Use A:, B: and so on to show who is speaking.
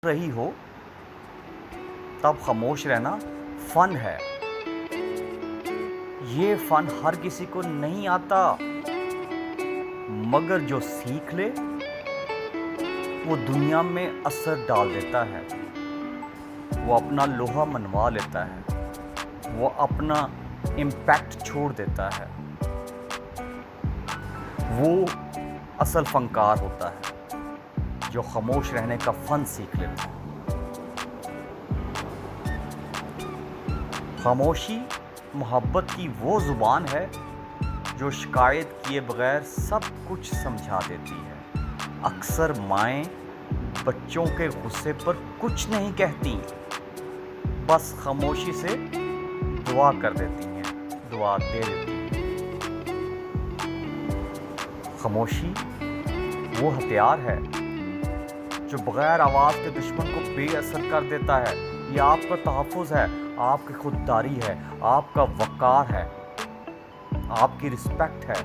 A: रही हो तब खामोश रहना फन है। ये फन हर किसी को नहीं आता, मगर जो सीख ले वो दुनिया में असर डाल देता है। वो अपना लोहा मनवा लेता है, वो अपना इम्पैक्ट छोड़ देता है। वो असल फनकार होता है जो खामोश रहने का फन सीख लेता है। खामोशी मोहब्बत की वो ज़ुबान है जो शिकायत किए बगैर सब कुछ समझा देती है। अक्सर माएँ बच्चों के गुस्से पर कुछ नहीं कहती, बस खामोशी से दुआ कर देती हैं, दुआ दे देती हैं। खामोशी वो हथियार है जो बगैर आवाज़ के दुश्मन को बेअसर कर देता है। ये आपका तहफ़्फ़ुज़ है, आपकी खुददारी है, आपका वक़ार है, आपकी रिस्पेक्ट है।